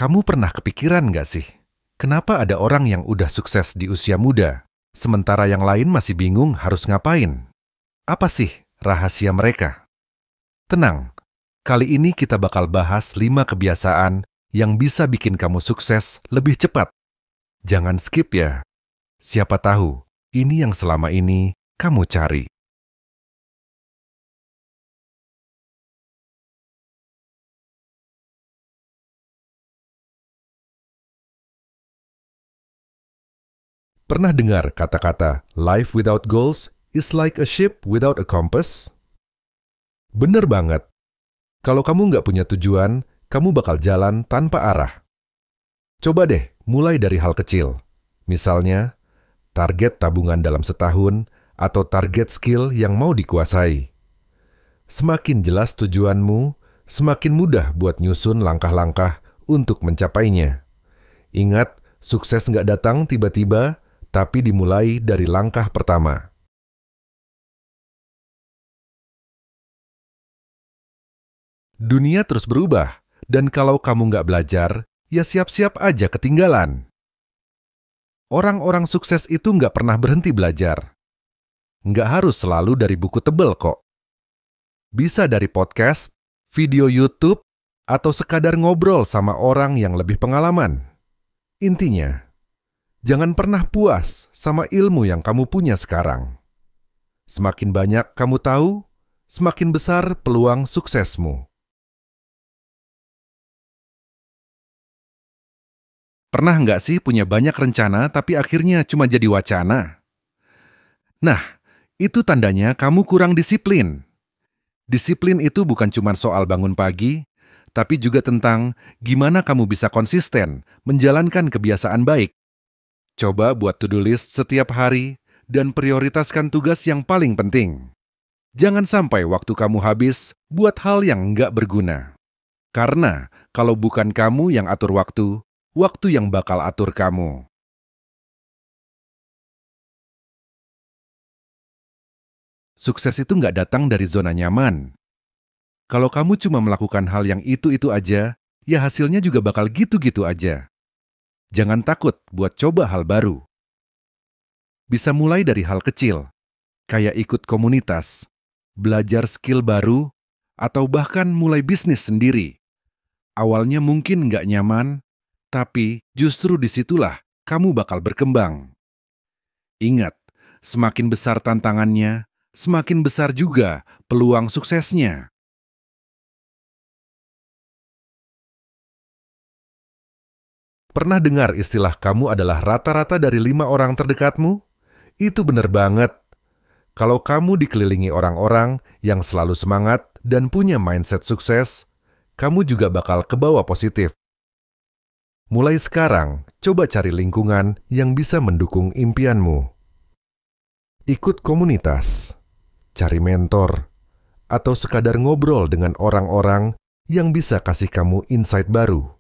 Kamu pernah kepikiran nggak sih, kenapa ada orang yang udah sukses di usia muda, sementara yang lain masih bingung harus ngapain? Apa sih rahasia mereka? Tenang, kali ini kita bakal bahas 5 kebiasaan yang bisa bikin kamu sukses lebih cepat. Jangan skip ya. Siapa tahu, ini yang selama ini kamu cari. Pernah dengar kata-kata life without goals is like a ship without a compass? Bener banget. Kalau kamu nggak punya tujuan, kamu bakal jalan tanpa arah. Coba deh mulai dari hal kecil. Misalnya, target tabungan dalam setahun atau target skill yang mau dikuasai. Semakin jelas tujuanmu, semakin mudah buat nyusun langkah-langkah untuk mencapainya. Ingat, sukses nggak datang tiba-tiba, tapi dimulai dari langkah pertama. Dunia terus berubah, dan kalau kamu nggak belajar, ya siap-siap aja ketinggalan. Orang-orang sukses itu nggak pernah berhenti belajar. Nggak harus selalu dari buku tebel kok. Bisa dari podcast, video YouTube, atau sekadar ngobrol sama orang yang lebih pengalaman. Intinya, jangan pernah puas sama ilmu yang kamu punya sekarang. Semakin banyak kamu tahu, semakin besar peluang suksesmu. Pernah nggak sih punya banyak rencana tapi akhirnya cuma jadi wacana? Nah, itu tandanya kamu kurang disiplin. Disiplin itu bukan cuma soal bangun pagi, tapi juga tentang gimana kamu bisa konsisten menjalankan kebiasaan baik. Coba buat to-do list setiap hari dan prioritaskan tugas yang paling penting. Jangan sampai waktu kamu habis buat hal yang nggak berguna. Karena kalau bukan kamu yang atur waktu, waktu yang bakal atur kamu. Sukses itu nggak datang dari zona nyaman. Kalau kamu cuma melakukan hal yang itu-itu aja, ya hasilnya juga bakal gitu-gitu aja. Jangan takut buat coba hal baru. Bisa mulai dari hal kecil, kayak ikut komunitas, belajar skill baru, atau bahkan mulai bisnis sendiri. Awalnya mungkin nggak nyaman, tapi justru disitulah kamu bakal berkembang. Ingat, semakin besar tantangannya, semakin besar juga peluang suksesnya. Pernah dengar istilah kamu adalah rata-rata dari 5 orang terdekatmu? Itu benar banget. Kalau kamu dikelilingi orang-orang yang selalu semangat dan punya mindset sukses, kamu juga bakal kebawa positif. Mulai sekarang, coba cari lingkungan yang bisa mendukung impianmu. Ikut komunitas, cari mentor, atau sekadar ngobrol dengan orang-orang yang bisa kasih kamu insight baru.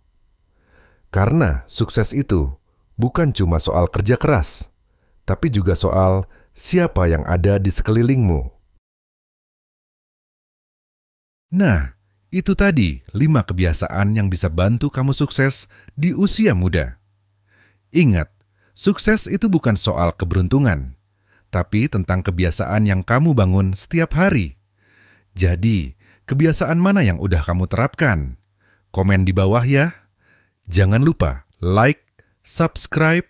Karena sukses itu bukan cuma soal kerja keras, tapi juga soal siapa yang ada di sekelilingmu. Nah, itu tadi 5 kebiasaan yang bisa bantu kamu sukses di usia muda. Ingat, sukses itu bukan soal keberuntungan, tapi tentang kebiasaan yang kamu bangun setiap hari. Jadi, kebiasaan mana yang udah kamu terapkan? Komen di bawah ya. Jangan lupa like, subscribe,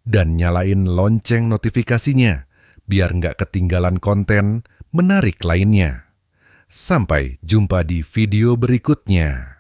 dan nyalain lonceng notifikasinya biar nggak ketinggalan konten menarik lainnya. Sampai jumpa di video berikutnya.